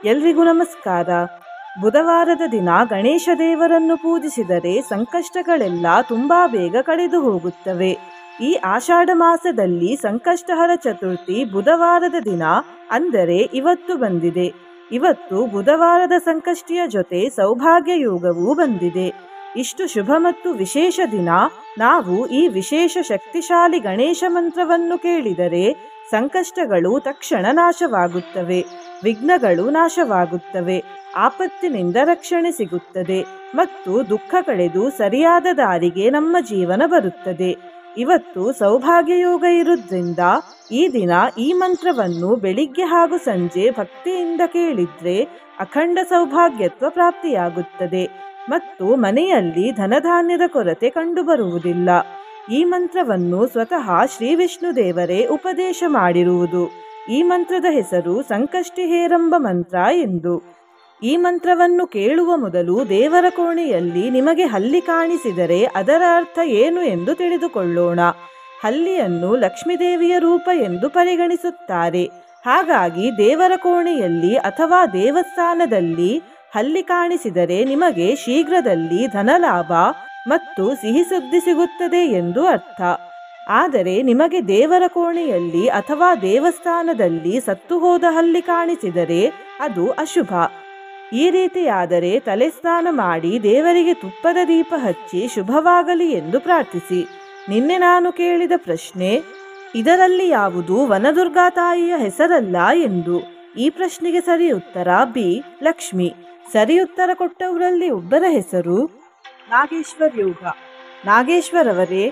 ಎಲ್ರಿಗೂ ನಮಸ್ಕಾರ. ಬುಧವಾರದ ದಿನ ಗಣೇಶ ದೇವರನ್ನು ಪೂಜಿಸಿದರೆ ಸಂಕಷ್ಟಗಳೆಲ್ಲ ತುಂಬಾ ಬೇಗ ಕಳೆದು ಹೋಗುತ್ತವೆ. ಈ ಆಷಾಢ ಮಾಸದಲ್ಲಿ ಸಂಕಷ್ಟಹರ ಚತುರ್ಥಿ ಬುಧವಾರದ ದಿನ, ಅಂದರೆ ಇವತ್ತು ಬಂದಿದೆ. ಇವತ್ತು ಬುಧವಾರದ ಸಂಕಷ್ಟಿಯ ಜೊತೆ ಸೌಭಾಗ್ಯ ಯೋಗವೂ ಬಂದಿದೆ. ಇಷ್ಟು ಶುಭ ಮತ್ತು ವಿಶೇಷ ದಿನ ನಾವು ಈ ವಿಶೇಷ ಶಕ್ತಿಶಾಲಿ ಗಣೇಶ ಮಂತ್ರವನ್ನು ಕೇಳಿದರೆ ಸಂಕಷ್ಟಗಳು ತಕ್ಷಣ ನಾಶವಾಗುತ್ತವೆ, ವಿಘ್ನಗಳು ನಾಶವಾಗುತ್ತವೆ, ಆಪತ್ತಿನಿಂದ ರಕ್ಷಣೆ ಸಿಗುತ್ತದೆ ಮತ್ತು ದುಃಖ ಕಳೆದು ಸರಿಯಾದ ದಾರಿಗೆ ನಮ್ಮ ಜೀವನ ಬರುತ್ತದೆ. ಇವತ್ತು ಸೌಭಾಗ್ಯ ಯೋಗ ಇರುವುದರಿಂದ ಈ ದಿನ ಈ ಮಂತ್ರವನ್ನು ಬೆಳಿಗ್ಗೆ ಹಾಗೂ ಸಂಜೆ ಭಕ್ತಿಯಿಂದ ಕೇಳಿದ್ರೆ ಅಖಂಡ ಸೌಭಾಗ್ಯತ್ವ ಪ್ರಾಪ್ತಿಯಾಗುತ್ತದೆ ಮತ್ತು ಮನೆಯಲ್ಲಿ ಧನಧಾನ್ಯದ ಕೊರತೆ ಕಂಡುಬರುವುದಿಲ್ಲ. ಈ ಮಂತ್ರವನ್ನು ಸ್ವತಃ ಶ್ರೀ ವಿಷ್ಣು ದೇವರೇ ಉಪದೇಶ ಮಾಡಿರುವುದು. ಈ ಮಂತ್ರದ ಹೆಸರು ಸಂಕಷ್ಟಿ ಹೇರಂಬ ಮಂತ್ರ ಎಂದು. ಈ ಮಂತ್ರವನ್ನು ಕೇಳುವ ಮೊದಲು ದೇವರ ಕೋಣೆಯಲ್ಲಿ ನಿಮಗೆ ಹಲ್ಲಿ ಕಾಣಿಸಿದರೆ ಅದರ ಅರ್ಥ ಏನು ಎಂದು ತಿಳಿದುಕೊಳ್ಳೋಣ. ಹಲ್ಲಿಯನ್ನು ಲಕ್ಷ್ಮೀದೇವಿಯ ರೂಪ ಎಂದು ಪರಿಗಣಿಸುತ್ತಾರೆ. ಹಾಗಾಗಿ ದೇವರ ಕೋಣೆಯಲ್ಲಿ ಅಥವಾ ದೇವಸ್ಥಾನದಲ್ಲಿ ಹಲ್ಲಿ ಕಾಣಿಸಿದರೆ ನಿಮಗೆ ಶೀಘ್ರದಲ್ಲಿ ಧನಲಾಭ ಮತ್ತು ಸಿಹಿ ಸುದ್ದಿ ಸಿಗುತ್ತದೆ ಎಂದು ಅರ್ಥ. ಆದರೆ ನಿಮಗೆ ದೇವರ ಕೋಣೆಯಲ್ಲಿ ಅಥವಾ ದೇವಸ್ಥಾನದಲ್ಲಿ ಸತ್ತು ಹೋದ ಹಲ್ಲಿ ಕಾಣಿಸಿದರೆ ಅದು ಅಶುಭ. ಈ ರೀತಿಯಾದರೆ ತಲೆ ಸ್ನಾನ ಮಾಡಿ ದೇವರಿಗೆ ತುಪ್ಪದ ದೀಪ ಹಚ್ಚಿ ಶುಭವಾಗಲಿ ಎಂದು ಪ್ರಾರ್ಥಿಸಿ. ನಿನ್ನೆ ನಾನು ಕೇಳಿದ ಪ್ರಶ್ನೆ, ಇದರಲ್ಲಿ ಯಾವುದು ವನದುರ್ಗಾ ತಾಯಿಯ ಹೆಸರಲ್ಲ ಎಂದು. ಈ ಪ್ರಶ್ನೆಗೆ ಸರಿ ಉತ್ತರ ಬಿ, ಲಕ್ಷ್ಮಿ. ಸರಿ ಉತ್ತರ ಕೊಟ್ಟವರಲ್ಲಿ ಒಬ್ಬರ ಹೆಸರು ನಾಗೇಶ್ವರ್ ಯೋಗ. ನಾಗೇಶ್ವರ್ ಅವರೇ,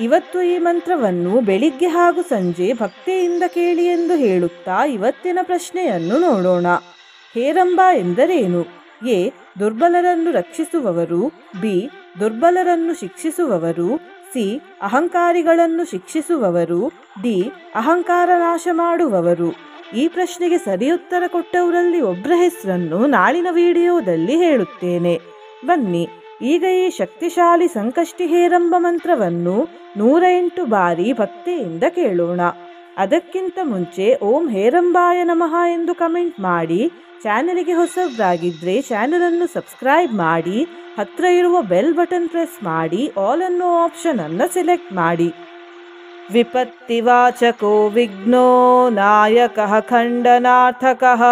ಇವತ್ತು ಈ ಮಂತ್ರವನ್ನು ಬೆಳಿಗ್ಗೆ ಹಾಗೂ ಸಂಜೆ ಭಕ್ತಿಯಿಂದ ಕೇಳಿ ಎಂದು ಹೇಳುತ್ತಾ ಇವತ್ತಿನ ಪ್ರಶ್ನೆಯನ್ನು ನೋಡೋಣ. ಹೇರಂಬ ಎಂದರೇನು? ಎ, ದುರ್ಬಲರನ್ನು ರಕ್ಷಿಸುವವರು. ಬಿ, ದುರ್ಬಲರನ್ನು ಶಿಕ್ಷಿಸುವವರು. ಸಿ, ಅಹಂಕಾರಿಗಳನ್ನು ಶಿಕ್ಷಿಸುವವರು. ಡಿ, ಅಹಂಕಾರ ನಾಶ ಮಾಡುವವರು. ಈ ಪ್ರಶ್ನೆಗೆ ಸರಿ ಉತ್ತರ ಕೊಟ್ಟವರಲ್ಲಿ ಒಬ್ಬರ ಹೆಸರನ್ನು ನಾಳಿನ ವಿಡಿಯೋದಲ್ಲಿ ಹೇಳುತ್ತೇನೆ. ಬನ್ನಿ ಈಗ ಈ ಶಕ್ತಿಶಾಲಿ ಸಂಕಷ್ಟಿ ಹೇರಂಬ ಮಂತ್ರವನ್ನು 108 ಬಾರಿ ಭಕ್ತಿಯಿಂದ ಕೇಳೋಣ. ಅದಕ್ಕಿಂತ ಮುಂಚೆ ಓಂ ಹೇರಂಬಾಯ ನಮಃ ಎಂದು ಕಮೆಂಟ್ ಮಾಡಿ, ಚಾನಲಿಗೆ ಹೊಸಬ್ರಾಗಿದ್ದರೆ ಚಾನಲನ್ನು ಸಬ್ಸ್ಕ್ರೈಬ್ ಮಾಡಿ, ಹತ್ರ ಇರುವ ಬೆಲ್ ಬಟನ್ ಪ್ರೆಸ್ ಮಾಡಿ, ಆಲ್ ಅನ್ನೋ ಆಪ್ಷನ್ ಅನ್ನು ಸೆಲೆಕ್ಟ್ ಮಾಡಿ. ವಿಪತ್ತಿವಾಚಕೋ ವಿಘ್ನೋ ನಾಯಕಃ ಖಂಡನಾರ್ಥಕಃ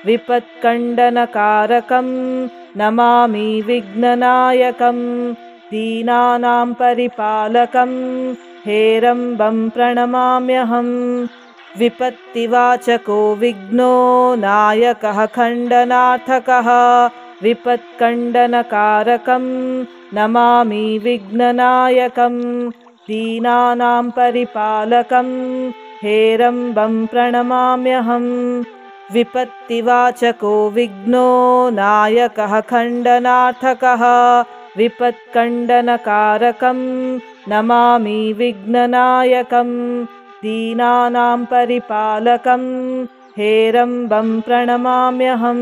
ವಿಪತ್ಖಂಡನಕಾರಕಂ ನಮಾಮಿ ವಿಘ್ನನಾಯಕಂ ದೀನಾನಾಂ ಪರಿಪಾಲಕಂ ಹೇರಂಬಂ ಪ್ರಣಮಾಮ್ಯಹಂ. ವಿಪತ್ತಿವಾಚಕೋ ವಿಘ್ನೋ ನಾಯಕಃ ಖಂಡನಾರ್ಥಕಃ ವಿಪತ್ಖಂಡನಕಾರಕಂ ನಮಾಮಿ ವಿಘ್ನನಾಯಕಂ ದೀನಾನಾಂ ಪರಿಪಾಲಕಂ ಹೇರಂಬಂ ಪ್ರಣಮಾಮ್ಯಹಂ. ವಿಪತ್ತಿವಾಚಕೋ ವಿಘ್ನೋ ನಾಯಕಃ ಖಂಡನಾರ್ಥಕಃ ವಿಪತ್ಖಂಡನಕಾರಕಂ ನಮಾಮಿ ವಿಘ್ನನಾಯಕಂ ದೀನಾನಾಂ ಪರಿಪಾಲಕಂ ಹೇರಂಬಂ ಪ್ರಣಮಾಮ್ಯಹಂ.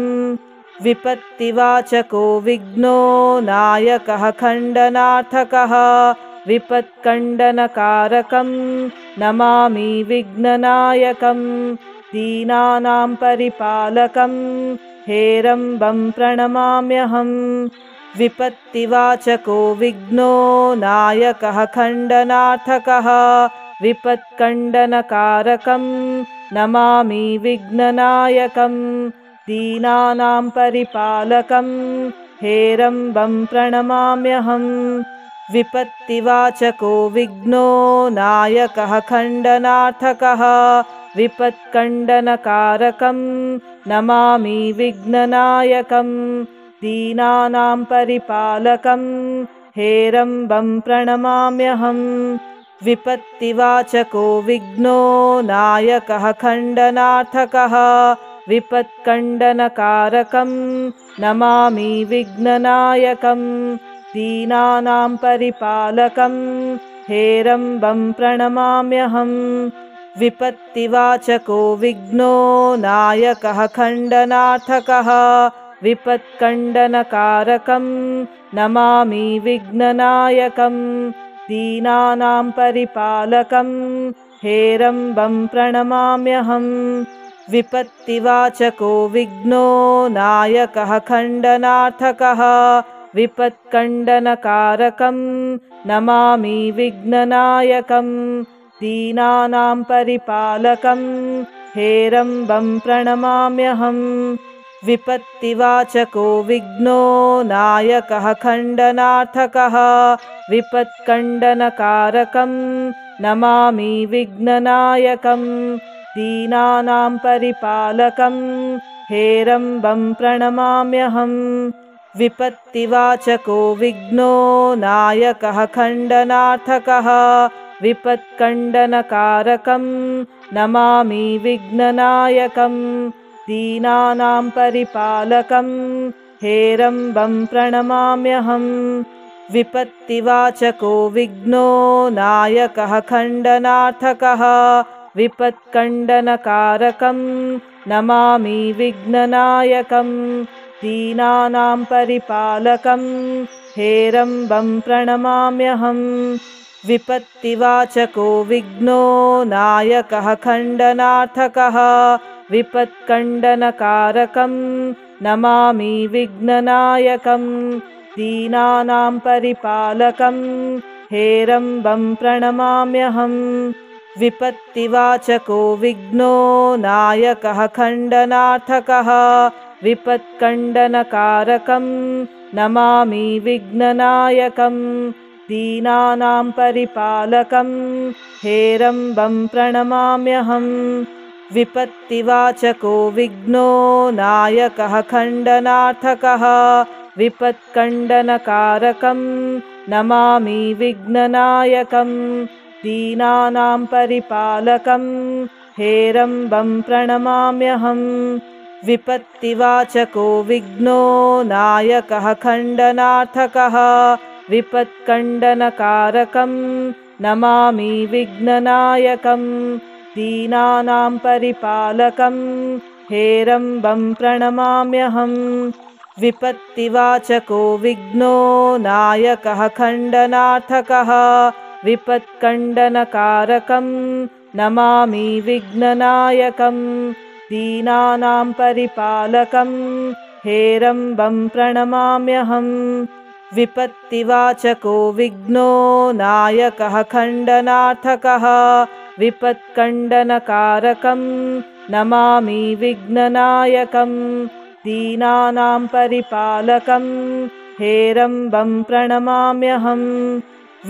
ವಿಪತ್ತಿವಾಚಕೋ ವಿಘ್ನೋ ನಾಯಕಃ ಖಂಡನಾರ್ಥಕಃ ವಿಪತ್ಖಂಡನಕಾರಕಂ ನಮಾಮಿ ವಿಘ್ನನಾಯಕಂ ದೀನಾನಾಂ ಪರಿಪಾಲಕಂ ಹೇರಂಬಂ ಪ್ರಣಮಾಮ್ಯಹಂ. ವಿಪತ್ತಿವಾಚಕೋ ವಿಘ್ನೋ ನಾಯಕಃ ಖಂಡನಾರ್ಥಕಃ ವಿಪತ್ಖಂಡನಕಾರಕಂ ನಮಾಮಿ ವಿಘ್ನನಾಯಕಂ ದೀನಾನಾಂ ಪರಿಪಾಲಕಂ ಹೇರಂಬಂ ಪ್ರಣಮಾಮ್ಯಹಂ. ವಿಪತ್ತಿವಾಚಕೋ ವಿಘ್ನೋ ನಾಯಕಃ ಖಂಡನಾರ್ಥಕಃ ವಿಪತ್ಖಂಡನಕಾರಕಂ ನಮಾಮಿ ವಿಘ್ನನಾಯಕಂ ದೀನಾನಾಂ ಪರಿಪಾಲಕಂ ಹೇರಂಬಂ ಪ್ರಣಮಾಮ್ಯಹಂ. ವಿಪತ್ತಿವಾಚಕೋ ವಿಘ್ನೋ ನಾಯಕಃ ಖಂಡನಾರ್ಥಕಃ ವಿಪತ್ಖಂಡನಕಾರಕಂ ನಮಾಮಿ ವಿಘ್ನನಾಯಕಂ ದೀನಾನಾಂ ಪರಿಪಾಲಕಂ ಹೇರಂಬಂ ಪ್ರಣಮಾಮ್ಯಹಂ. ವಿಪತ್ತಿವಾಚಕೋ ವಿಘ್ನೋ ನಾಯಕಃ ಖಂಡನಾರ್ಥಕಃ ವಿಪತ್ಖಂಡನಕಾರಕಂ ನಮಾಮಿ ವಿಘ್ನನಾಯಕಂ ದೀನಾನಾಂ ಪರಿಪಾಲಕಂ ಹೇರಂಬಂ ಪ್ರಣಮಾಮ್ಯಹಂ. विपत्तिवाचको विघ्नो नायकः खण्डनार्थकः विपत्कण्डनकारकं नमामि विघ्ननायकं दीनानां परिपालकं हेरम्बं प्रणमाम्यहम् विपत्तिवाचको विघ्नो नायकः खण्डनार्थकः विपत्कण्डनकारकं नमामि विघ्ननायकं दीनानां परिपालकं हेरम्बं प्रणमाम्यहम् विपत्तिवाचको विघ्नो नायकः खण्डनार्थकः विपत्कण्डनकारकं नमामि विघ्ननायकं दीनानां परिपालकं हेरम्बं प्रणमाम्यहम् विपत्तिवाचको विघ्नो नायकः खण्डनार्थकः विपत्कण्डनकारकं नमामि विघ्ननायकं दीनानां परिपालकं हेरम्बं प्रणमाम्यहम् विपत्तिवाचको विघ्नो नायकः खण्डनार्थकः विपत्कण्डनकारकं नमामि विघ्ननायकं दीनानां परिपालकं हेरम्बं प्रणमाम्यहम् विपत्तिवाचको विघ्नो नायकः खण्डनार्थकः विपत्कण्डनकारकं नमामि विघ्ननायकं दीनानां परिपालकं हेरम्बं प्रणमाम्यहम् विपत्तिवाचको विघ्नो नायकः खण्डनार्थकः विपत्कण्डनकारकं नमामि विघ्ननायकं दीनानां परिपालकं हेरम्बं प्रणमाम्यहम् विपत्तिवाचको विघ्नो नायकः खण्डनार्थकः विपत्कण्डनकारकं नमामि विघ्ननायकं दीनानां परिपालकं हेरम्बं प्रणमाम्यहम् विपत्तिवाचको विघ्नो नायकः खण्डनार्थकः विपत्कण्डनकारकं नमामि विघ्ननायकं दीनानां परिपालकं हेरम्बं प्रणमाम्यहम् विपत्तिवाचको विघ्नो नायकः खण्डनार्थकः विपत्कण्डनकारकं नमामि विघ्ननायकं दीनानां परिपालकं हेरम्बं प्रणमाम्यहम्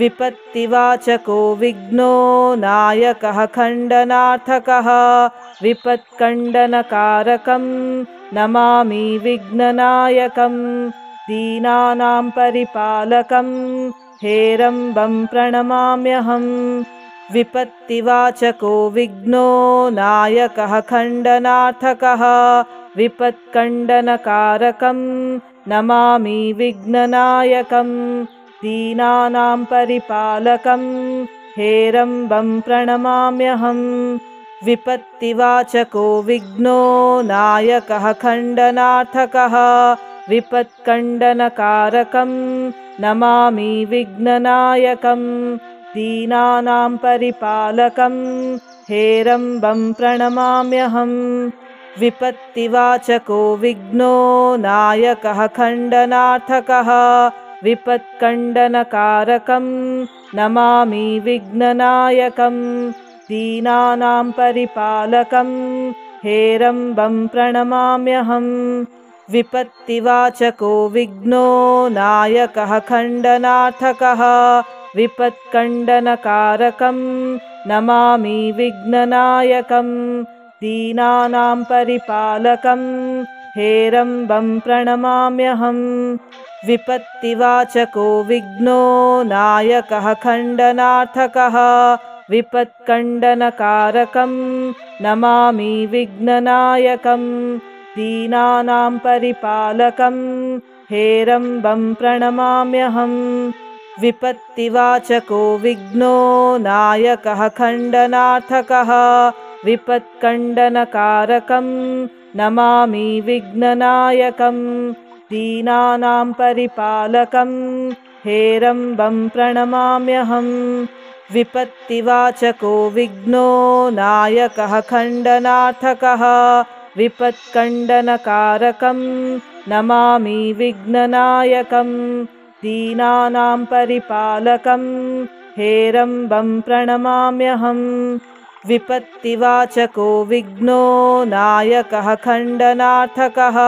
विपत्तिवाचको विघ्नो नायकः खण्डनार्थकः विपत्कण्डनकारकं नमामि विघ्ननायकं दीनानां परिपालकं हेरम्बं प्रणमाम्यहम् विपत्तिवाचको विघ्नो नायकः खण्डनार्थकः विपत्कण्डनकारकं नमामि विघ्ननायकं दीनानां परिपालकं हेरम्बं प्रणमाम्यहम् विपत्तिवाचको विघ्नो नायकः खण्डनार्थकः विपत्कण्डनकारकं नमामि विघ्ननायकं दीनानां परिपालकं हेरम्बं प्रणमाम्यहम् विपत्तिवाचको विघ्नो नायकः खण्डनार्थकः विपत्कण्डनकारकं नमामि विघ्ननायकं दीनानां परिपालकं हेरम्बं प्रणमाम्यहम् विपत्तिवाचको विघ्नो नायकः खण्डनार्थकः विपत्कण्डनकारकं नमामि विघ्ननायकं दीनानां परिपालकं हेरम्बं प्रणमाम्यहम् विपत्तिवाचको विघ्नो नायकः खण्डनार्थकः विपत्कण्डनकारकं नमामि विघ्ननायकं दीनानां परिपालकं हेरम्बं प्रणमाम्यहम् विपत्तिवाचको विघ्नो नायकः खण्डनार्थकः विपत्कण्डनकारकं नमामि विघ्ननायकं दीनानां परिपालकं हेरम्बं प्रणमाम्यहम् विपत्तिवाचको विघ्नो नायकः खण्डनार्थकः विपत्कण्डनकारकं नमामि विघ्ननायकं दीनानां परिपालकं हेरम्बं प्रणमाम्यहम् विपत्तिवाचको विघ्नो नायकः खण्डनार्थकः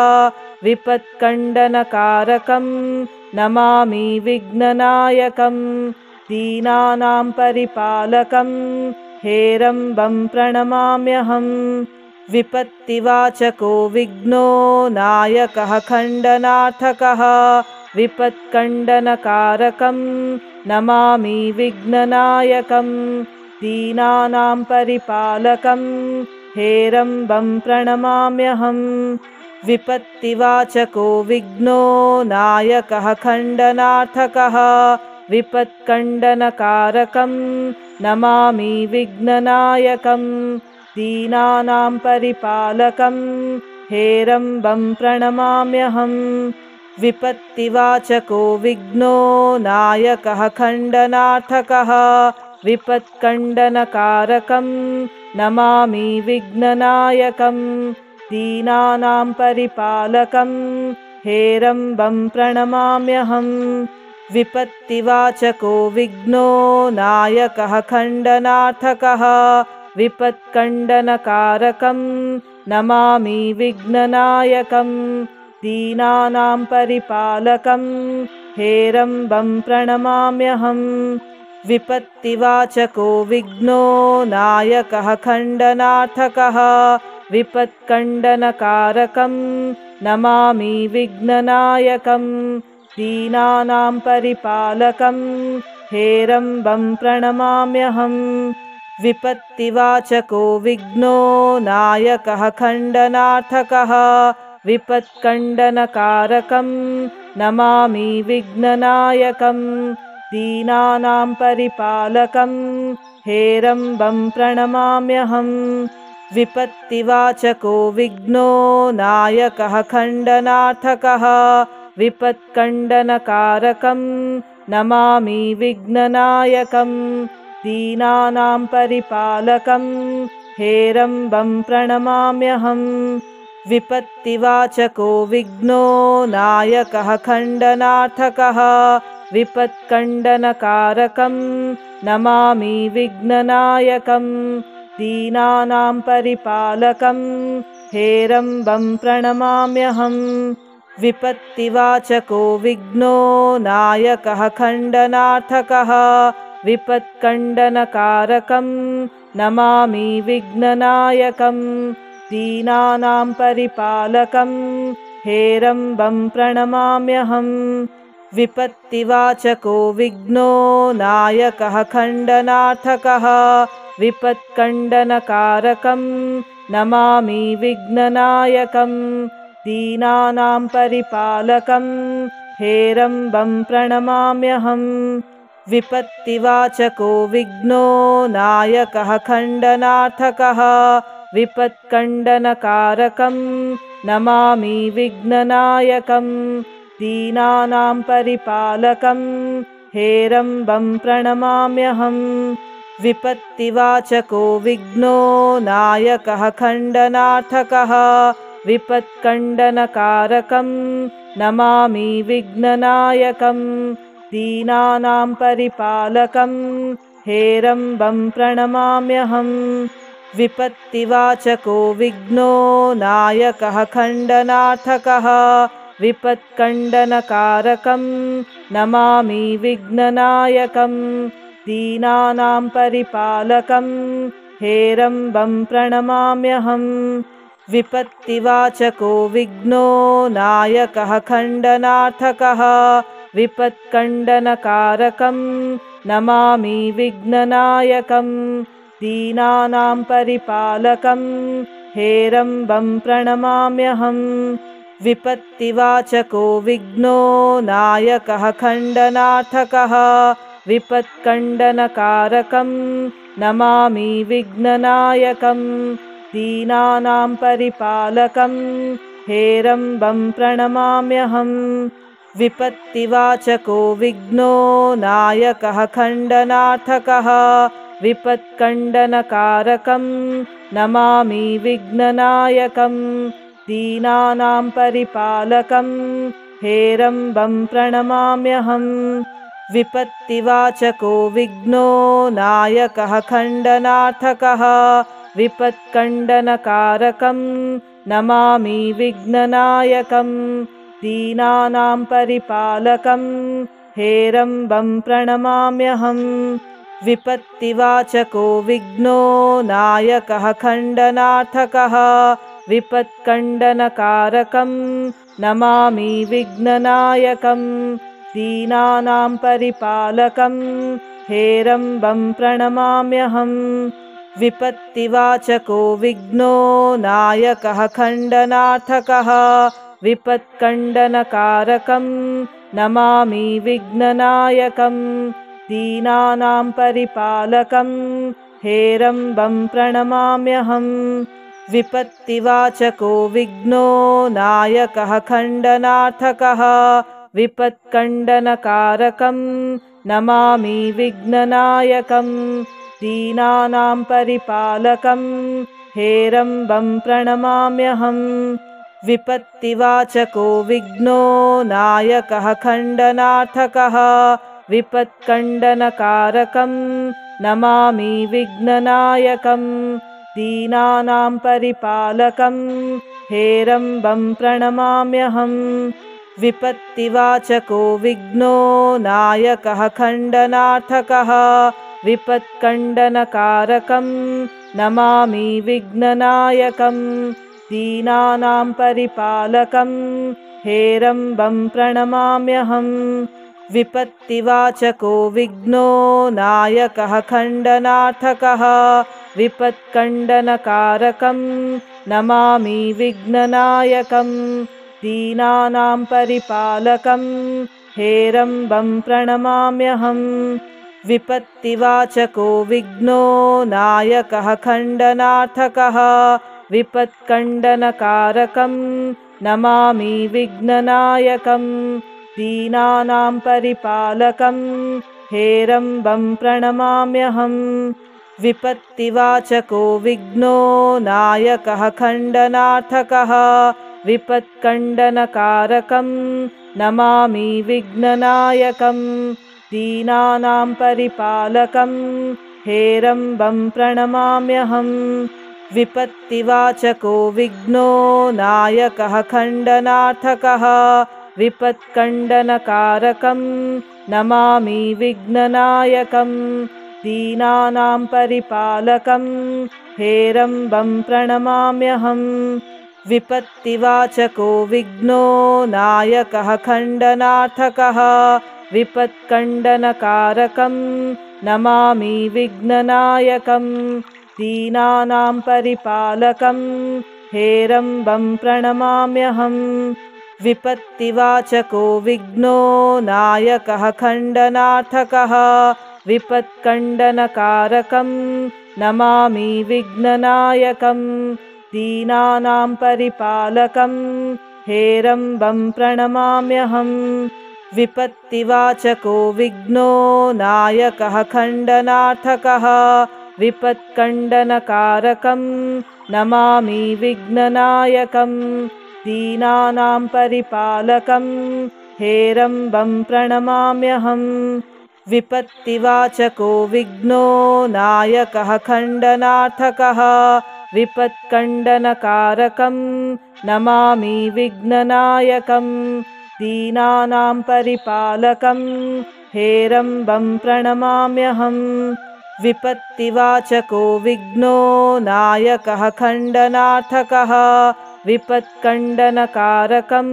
विपत्कण्डनकारकं नमामि विघ्ननायकं दीनानां परिपालकं हेरम्बं प्रणमाम्यहम् विपत्तिवाचको विघ्नो नायकः खण्डनार्थकः विपत्कण्डनकारकं नमामि विघ्ननायकं दीनानां परिपालकं हेरम्बं प्रणमाम्यहम् विपत्तिवाचको विघ्नो नायकः खण्डनार्थकः विपत्कण्डनकारकं नमामि विघ्ननायकं दीनानां परिपालकं हेरम्बं प्रणमाम्यहम् विपत्तिवाचको विघ्नो नायकः खण्डनार्थकः विपत्कण्डनकारकं नमामि विघ्ननायकं दीनानां परिपालकं हेरम्बं प्रणमाम्यहम् विपत्तिवाचको विघ्नो नायकः खण्डनार्थकः विपत्कण्डनकारकं नमामि विघ्ननायकं दीनानां परिपालकं हेरम्बं प्रणमाम्यहम् विपत्तिवाचको विघ्नो नायकः खण्डनार्थकः विपत्कण्डनकारकं नमामि विघ्ननायकं दीनानां परिपालकं हेरम्बं प्रणमाम्यहम् विपत्तिवाचको विघ्नो नायकः खण्डनार्थकः विपत्कण्डनकारकं नमामि विघ्ननायकं दीनानां परिपालकं हेरम्बं प्रणमाम्यहम् विपत्तिवाचको विघ्नो नायकः खण्डनार्थकः विपत्कण्डनकारकं नमामि विघ्ननायकं दीनानां परिपालकं हेरम्बं प्रणमाम्यहम् विपत्तिवाचको विघ्नो नायकः खण्डनार्थकः विपत्कण्डनकारकं नमामि विघ्ननायकं दीनानां परिपालकं हेरम्बं प्रणमाम्यहम् विपत्तिवाचको विघ्नो नायकः खण्डनार्थकः विपत्कण्डनकारकं नमामि विघ्ननायकं दीनानां परिपालकं हेरम्बं प्रणमाम्यहम् विपत्तिवाचको विघ्नो नायकः खण्डनार्थकः विपत्कण्डनकारकं नमामि विघ्ननायकं दीनानां परिपालकं हेरम्बं प्रणमाम्यहम् विपत्तिवाचको विघ्नो नायकः खण्डनार्थकः विपत्कण्डनकारकं नमामि विघ्ननायकं दीनानां परिपालकं हेरम्बं प्रणमाम्यहम् विपत्तिवाचको विघ्नो नायकः खण्डनार्थकः विपत्कण्डनकारकं नमामि विघ्ननायकं दीनानां परिपालकं हेरम्बं प्रणमाम्यहम् विपत्तिवाचको विघ्नो नायकः खण्डनार्थकः विपत्कण्डनकारकं नमामि विघ्ननायकं दीनानां परिपालकं हेरम्बं प्रणमाम्यहम् विपत्तिवाचको विघ्नो नायकः खण्डनार्थकः विपत्कण्डनकारकं नमामि विघ्ननायकं दीनानां परिपालकं हेरम्बं प्रणमाम्यहम् विपत्तिवाचको विघ्नो नायकः खण्डनार्थकः विपत्कण्डनकारकं नमामि विघ्ननायकं दीनानां परिपालकं हेरम्बं प्रणमाम्यहम् विपत्तिवाचको विघ्नो नायकः खण्डनार्थकः विपत्कण्डनकारकं नमामि विघ्ननायकं दीनानां परिपालकं हेरम्बं प्रणमाम्यहम् विपत्तिवाचको विघ्नो नायकः खण्डनार्थकः विपत्कण्डनकारकं नमामि विघ्ननायकं दीनानां परिपालकं हेरम्बं प्रणमाम्यहम् विपत्तिवाचको विघ्नो नायकः खण्डनार्थकः विपत्कण्डनकारकं नमामि विघ्ननायकं दीनानां परिपालकं हेरम्बं प्रणमाम्यहम् विपत्तिवाचको विघ्नो नायकः खण्डनार्थकः विपत्कण्डनकारकं नमामि विघ्ननायकं दीनानां परिपालकं हेरम्बं प्रणमाम्यहम् विपत्तिवाचको विघ्नो नायकः खण्डनार्थकः विपत्कण्डनकारकं नमामि विघ्ननायकं दीनानां परिपालकं हेरम्बं प्रणमाम्यहम् विपत्तिवाचको विघ्नो नायकः खण्डनार्थकः विपत्कण्डनकारकं नमामि विघ्ननायकं दीनानां परिपालकं हेरम्बं प्रणमाम्यहम् विपत्तिवाचको विघ्नो नायकः खण्डनार्थकः विपत्कण्डनकारकं नमामि विघ्ननायकं दीनानां परिपालकं हेरम्बं प्रणमाम्यहम् विपत्तिवाचको विघ्नो नायकः खण्डनार्थकः विपत्कण्डनकारकं नमामि विघ्ननायकं दीनानां परिपालकं हेरम्बं प्रणमाम्यहम् विपत्तिवाचको विघ्नो नायकः खण्डनार्थकः विपत्कण्डनकारकं नमामि विघ्ननायकं दीनानां परिपालकं हेरम्बं प्रणमाम्यहम् विपत्तिवाचको विघ्नो नायकः खण्डनार्थकः विपत्कण्डनकारकं नमामि विघ्ननायकं दीनानां परिपालकं हेरम्बं प्रणमाम्यहम् विपत्तिवाचको विघ्नो नायकः खण्डनार्थकः विपत्कण्डनकारकं नमामि विघ्ननायकं दीनानां परिपालकं हेरम्बं प्रणमाम्यहम् विपत्तिवाचको विघ्नो नायकः खण्डनार्थकः विपत्कण्डनकारकं नमामि विघ्ननायकं दीनानां परिपालकं हेरम्बं प्रणमाम्यहम् विपत्तिवाचको विघ्नो नायकः खण्डनार्थकः विपत्कण्डनकारकं नमामि विघ्ननायकं दीनानां परिपालकं हेरम्बं प्रणमाम्यहम् विपत्तिवाचको विघ्नो नायकः खण्डनार्थकः विपत्कण्डनकारकं नमामि विघ्ननायकं दीनानां परिपालकं हेरम्बं प्रणमाम्यहम् विपत्तिवाचको विघ्नो नायकः खण्डनार्थकः विपत्कण्डनकारकं नमामि विघ्ननायकं दीनानां परिपालकं हेरम्बं प्रणमाम्यहम् विपत्तिवाचको विघ्नो नायकः खण्डनार्थकः विपत्कण्डनकारकं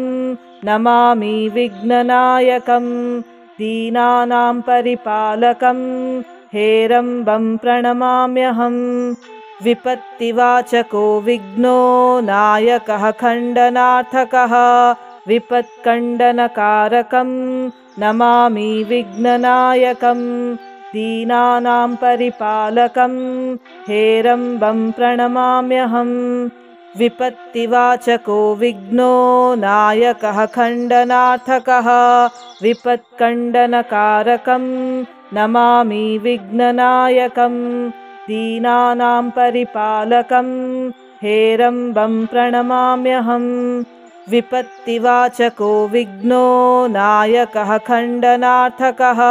नमामि विघ्ननायकं दीनानां परिपालकं हेरम्बं प्रणमाम्यहम् विपत्तिवाचको विघ्नो नायकः खण्डनार्थकः विपत्कण्डनकारकं नमामि विघ्ननायकं दीनानां परिपालकं हेरम्बं प्रणमाम्यहम् विपत्तिवाचको विघ्नो नायकः खण्डनार्थकः विपत्कण्डनकारकं नमामि विघ्ननायकं दीनानां परिपालकं हेरम्बं प्रणमाम्यहम् विपत्तिवाचको विघ्नो नायकः खण्डनार्थकः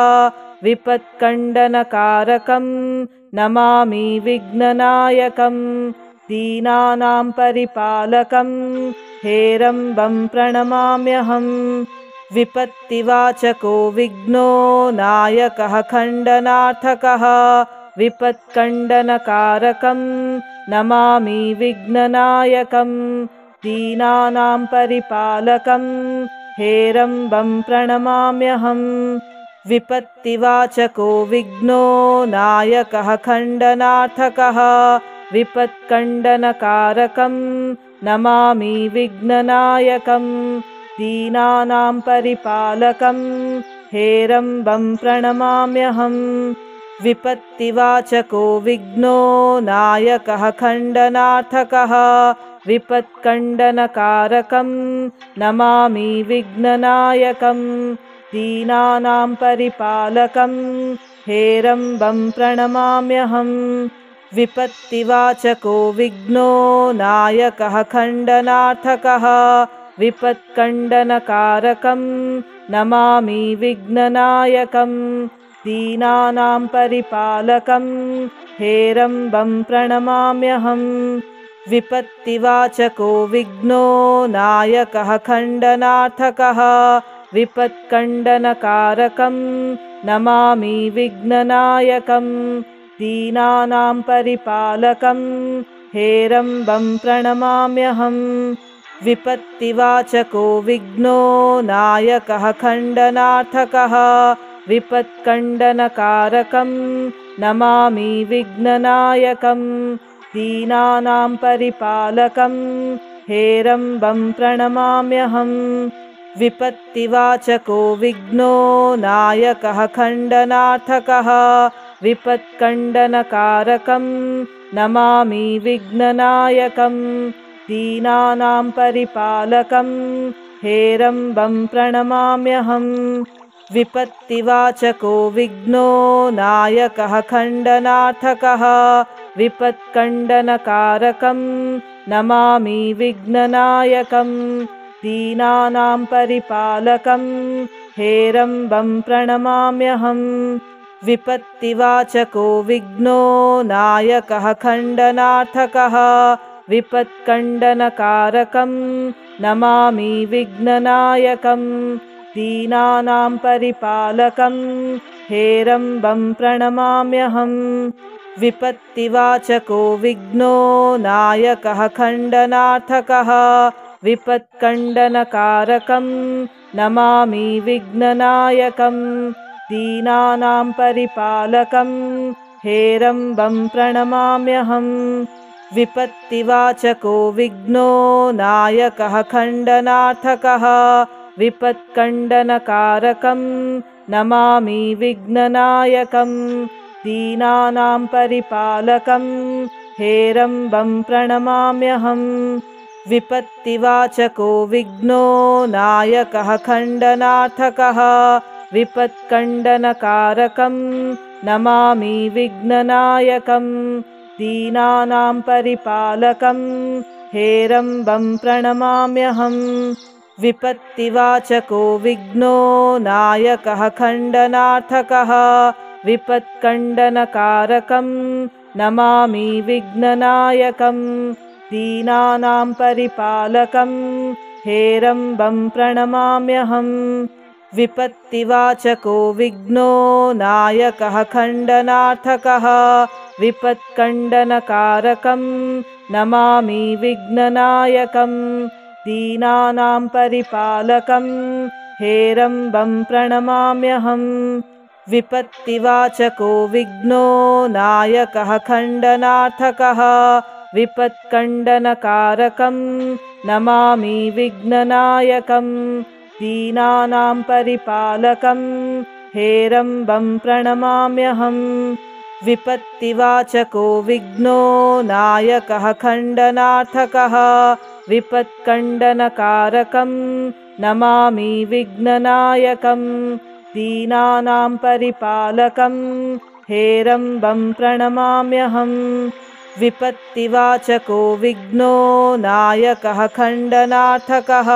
विपत्कण्डनकारकं नमामि विघ्ननायकं दीनानां परिपालकं हेरम्बं प्रणमाम्यहम् विपत्तिवाचको विघ्नो नायकः खण्डनार्थकः विपत्कण्डनकारकं नमामि विघ्ननायकं दीनानां परिपालकं हेरम्बं प्रणमाम्यहम् विपत्तिवाचको विघ्नो नायकः खण्डनार्थकः विपत्कण्डनकारकं नमामि विघ्ननायकं दीनानां परिपालकं हेरम्बं प्रणमाम्यहम् विपत्तिवाचको विघ्नो नायकः खण्डनार्थकः विपत्कण्डनकारकं नमामि विघ्ननायकं दीनानां परिपालकं हेरम्बं प्रणमाम्यहम् विपत्तिवाचको विघ्नो नायकः खण्डनार्थकः विपत्कण्डनकारकं नमामि विघ्ननायकं दीनानां परिपालकं हेरम्बं प्रणमाम्यहम् विपत्तिवाचको विघ्नो नायकः खण्डनार्थकः विपत्कण्डनकारकं नमामि विघ्ननायकं दीनानां परिपालकं हेरम्बं प्रणमाम्यहम् विपत्तिवाचको विघ्नो नायकः खण्डनार्थकः विपत्कण्डनकारकं नमामि विघ्ननायकं दीनानां परिपालकं हेरम्बं प्रणमाम्यहम् विपत्तिवाचको विघ्नो नायकः खण्डनार्थकः विपत्कण्डनकारकं नमामि विघ्ननायकं दीनानां परिपालकं हेरम्बं प्रणमाम्यहम् विपत्तिवाचको विघ्नो नायकः खण्डनार्थकः विपत्कण्डनकारकं नमामि विघ्ननायकं दीनानां परिपालकं हेरम्बं प्रणमाम्यहम् विपत्तिवाचको विघ्नो नायकः खण्डनार्थकः विपत्कण्डनकारकं नमामि विघ्ननायकं दीनानां परिपालकं हेरम्बं प्रणमाम्यहम् विपत्तिवाचको विघ्नो नायकः खण्डनार्थकः विपत्कण्डनकारकं नमामि विघ्ननायकं दीनानां परिपालकं हेरम्बं प्रणमाम्यहम् विपत्तिवाचको विघ्नो नायकः खण्डनार्थकः विपत्कण्डनकारकं नमामि विघ्ननायकं दीनानां परिपालकं हेरम्बं प्रणमाम्यहम् विपत्तिवाचको विघ्नो नायकः खण्डनार्थकः विपत्कण्डनकारकं नमामि विघ्ननायकं दीनानां परिपालकं हेरम्बं प्रणमाम्यहम् विपत्तिवाचको विघ्नो नायकः खण्डनार्थकः विपत्कण्डनकारकं नमामि विघ्ननायकं दीनानां परिपालकं हेरम्बं प्रणमाम्यहम् विपत्तिवाचको विघ्नो नायकः खण्डनार्थकः विपत्कण्डनकारकं नमामि विघ्ननायकं दीनानां परिपालकं हेरम्बं प्रणमाम्यहम् विपत्तिवाचको विघ्नो नायकः खण्डनार्थकः विपत्कण्डनकारकं नमामि विघ्ननायकं दीनानां परिपालकं हेरम्बं प्रणमाम्यहम् विपत्तिवाचको विघ्नो नायकः खण्डनार्थकः विपत्कण्डनकारकं नमामि विघ्ननायकं दीनानां परिपालकं हेरम्बं प्रणमाम्यहम् विपत्तिवाचको विघ्नो नायकः खण्डनार्थकः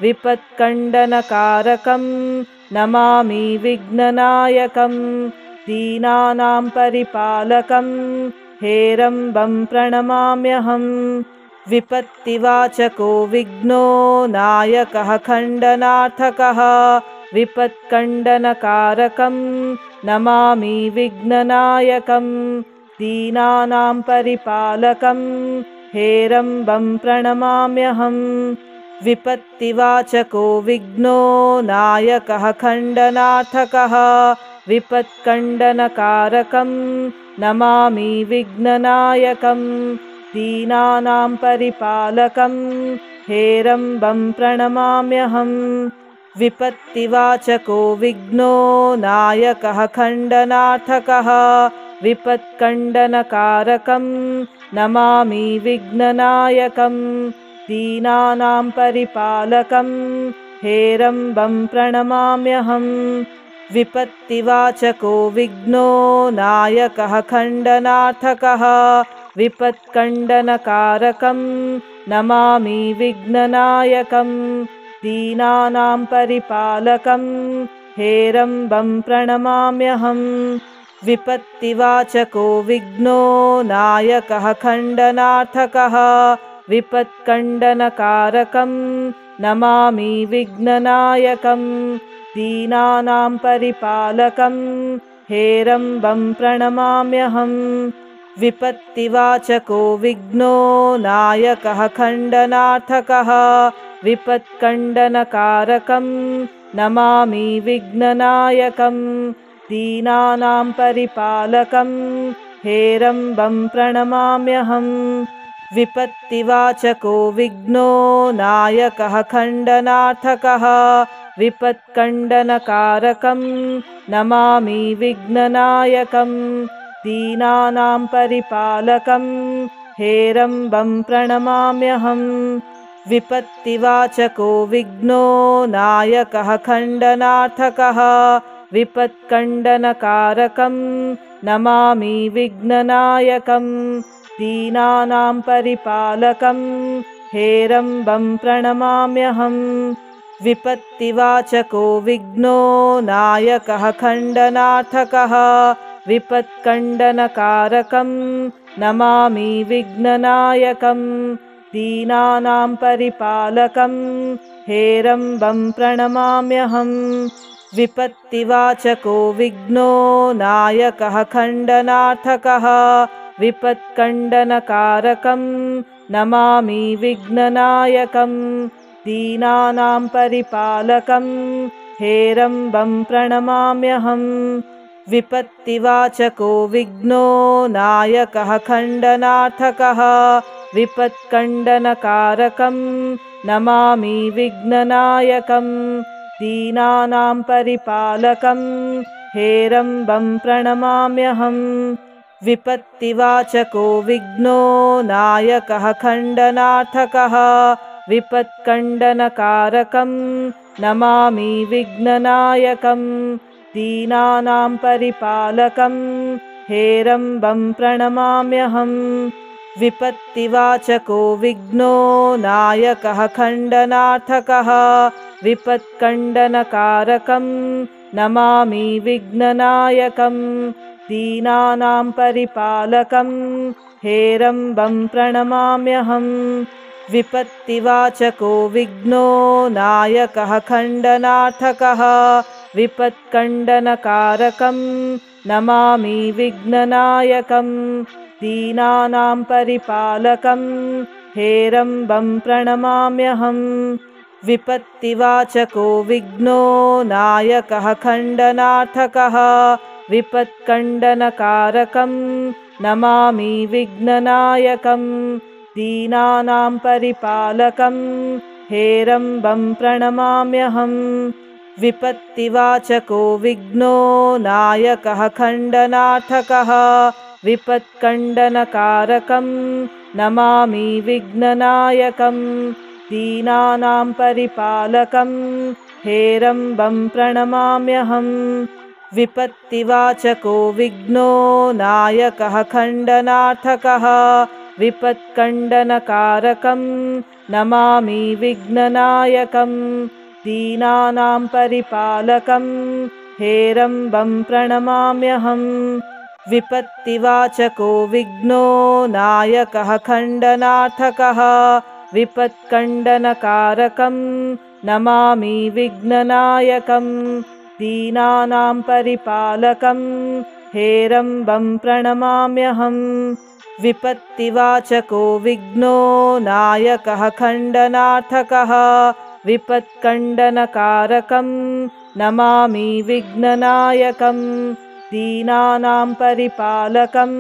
विपत्कण्डनकारकं नमामि विघ्ननायकं दीनानां परिपालकं हेरम्बं प्रणमाम्यहम् विपत्तिवाचको विघ्नो नायकः खण्डनार्थकः विपत्कण्डनकारकं नमामि विघ्ननायकं दीनानां परिपालकं हेरम्बं प्रणमाम्यहम् विपत्तिवाचको विघ्नो नायकः खण्डनार्थकः विपत्कण्डनकारकं नमामि विघ्ननायकं दीनानां परिपालकं हेरम्बं प्रणमाम्यहम् विपत्तिवाचको विघ्नो नायकः खण्डनार्थकः विपत्कण्डनकारकं नमामि विघ्ननायकं दीनानां परिपालकं हेरम्बं प्रणमाम्यहम् विपत्तिवाचको विघ्नो नायकः खण्डनार्थकः विपत्कण्डनकारकं नमामि विघ्ननायकं दीनानां परिपालकं हेरम्बं प्रणमाम्यहम् विपत्तिवाचको विघ्नो नायकः खण्डनार्थकः विपत्कण्डनकारकं नमामि विघ्ननायकं दीनानां परिपालकं हेरम्बं प्रणमाम्यहम् विपत्तिवाचको विघ्नो नायकः खण्डनार्थकः विपत्कण्डनकारकं नमामि विघ्ननायकं दीनानां परिपालकं हेरम्बं प्रणमाम्यहम् विपत्तिवाचको विघ्नो नायकः खण्डनार्थकः विपत्कण्डनकारकं नमामि विघ्ननायकं दीनानां परिपालकं हेरम्बं प्रणमाम्यहम् विपत्तिवाचको विघ्नो नायकः खण्डनार्थकः विपत्कण्डनकारकं नमामि विघ्ननायकं दीनानां परिपालकं हेरम्बं प्रणमाम्यहम् विपत्तिवाचको विघ्नो नायकः खण्डनार्थकः विपत्कण्डनकारकं नमामि विघ्ननायकं दीनानां परिपालकं हेरम्बं प्रणमाम्यहम् विपत्तिवाचको विघ्नो नायकः खण्डनार्थकः विपत्कण्डनकारकं नमामि विघ्ननायकं दीनानां परिपालकं हेरम्बं प्रणमाम्यहम् विपत्तिवाचको विघ्नो नायकः खण्डनार्थकः विपत्कण्डनकारकं नमामि विघ्ननायकं दीनानां परिपालकं हेरम्बं प्रणमाम्यहम् विपत्तिवाचको विघ्नो नायकः खण्डनार्थकः विपत्कण्डनकारकं नमामि विघ्ननायकं दीनानां परिपालकं हेरम्बं प्रणमाम्यहम् विपत्तिवाचको विघ्नो नायकः खण्डनार्थकः विपत्कण्डनकारकं नमामि विघ्ननायकं दीनानां परिपालकं हेरम्बं प्रणमाम्यहम् विपत्तिवाचको विघ्नो नायकः खण्डनार्थकः विपत्कण्डनकारकं नमामि विघ्ननायकं दीनानां परिपालकं हेरम्बं प्रणमाम्यहम् विपत्तिवाचको विघ्नो नायकः खण्डनार्थकः विपत्कण्डनकारकं नमामि विघ्ननायकं दीनानां परिपालकं हेरम्बं प्रणमाम्यहम् विपत्तिवाचको विघ्नो नायकः खण्डनार्थकः विपत्कण्डनकारकं नमामि विघ्ननायकं दीनानां परिपालकं हेरम्बं प्रणमाम्यहम् विपत्तिवाचको विघ्नो नायकः खण्डनार्थकः विपत्कण्डनकारकं नमामि विघ्ननायकं दीनानां परिपालकं हेरम्बं प्रणमाम्यहम् विपत्तिवाचको विघ्नो नायकः खण्डनार्थकः विपत्कण्डनकारकं नमामि विघ्ननायकं दीनानां परिपालकं हेरम्बं प्रणमाम्यहम् विपत्तिवाचको विघ्नो नायकः खण्डनार्थकः विपत्कण्डनकारकं नमामि विघ्ननायकं दीनानां परिपालकं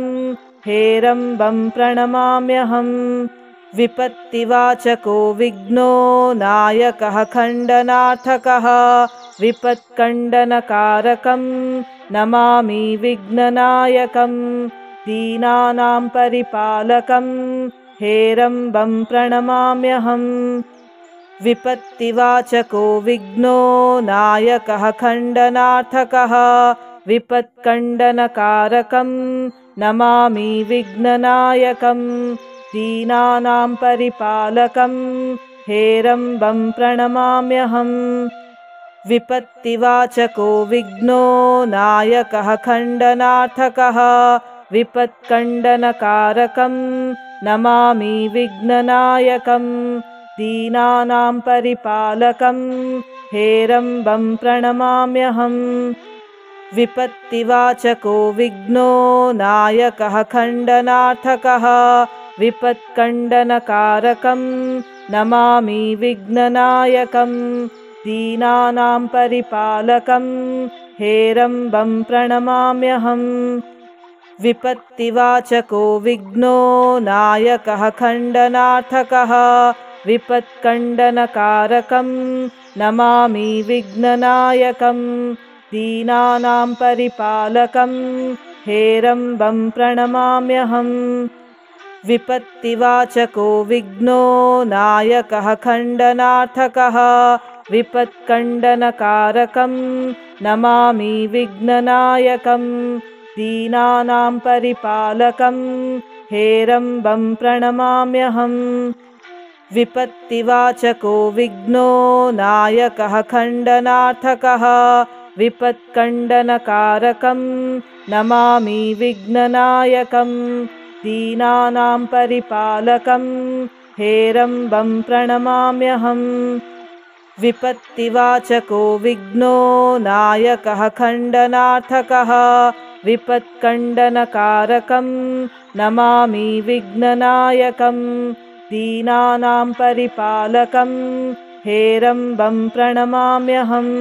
हेरम्बं प्रणमाम्यहम् विपत्तिवाचको विघ्नो नायकः खण्डनार्थकः विपत्कण्डनकारकं नमामि विघ्ननायकं दीनानां परिपालकं हेरम्बं प्रणमाम्यहम् विपत्तिवाचको विघ्नो नायकः खण्डनार्थकः विपत्कण्डनकारकं नमामि विघ्ननायकं दीनानां परिपालकं हेरम्बं प्रणमाम्यहम् विपत्तिवाचको विघ्नो नायकः खण्डनार्थकः विपत्कण्डनकारकं नमामि विघ्ननायकं दीनानां परिपालकं हेरम्बं प्रणमाम्यहम् विपत्तिवाचको विघ्नो नायकः खण्डनार्थकः विपत्कण्डनकारकं नमामि विघ्ननायकं दीनानां परिपालकं हेरम्बं प्रणमाम्यहम् विपत्तिवाचको विघ्नो नायकः खण्डनार्थकः विपत्कण्डनकारकं नमामि विघ्ननायकं दीनानां परिपालकं हेरम्बं प्रणमाम्यहम् विपत्तिवाचको विघ्नो नायकः खण्डनार्थकः विपत्कण्डनकारकं नमामि विघ्ननायकं दीनानां परिपालकं हेरम्बं प्रणमाम्यहम् विपत्तिवाचको विघ्नो नायकः खण्डनार्थकः विपत्कण्डनकारकं नमामि विघ्ननायकं दीनानां परिपालकं हेरम्बं प्रणमाम्यहम् विपत्तिवाचको विघ्नो नायकः खण्डनार्थकः विपत्कण्डनकारकं नमामि विघ्ननायकं दीनानां परिपालकं हेरम्बं प्रणमाम्यहम्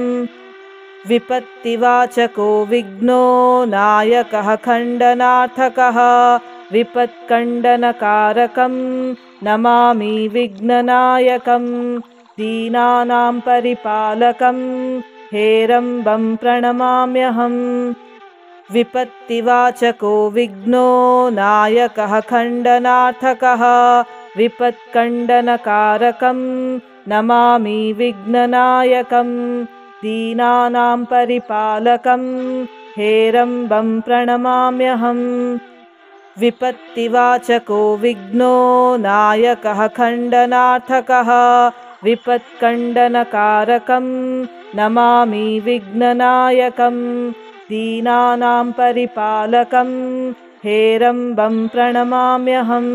विपत्तिवाचको विघ्नो नायकः खण्डनार्थकः विपत्कण्डनकारकं नमामि विघ्ननायकं दीनानां परिपालकं हेरम्बं प्रणमाम्यहम् विपत्तिवाचको विघ्नो नायकः खण्डनार्थकः विपत्कण्डनकारकं नमामि विघ्ननायकं दीनानां परिपालकं हेरम्बं प्रणमाम्यहम् विपत्तिवाचको विघ्नो नायकः खण्डनार्थकः विपत्कण्डनकारकं नमामि विघ्ननायकं दीनानां परिपालकं हेरम्बं प्रणमाम्यहम्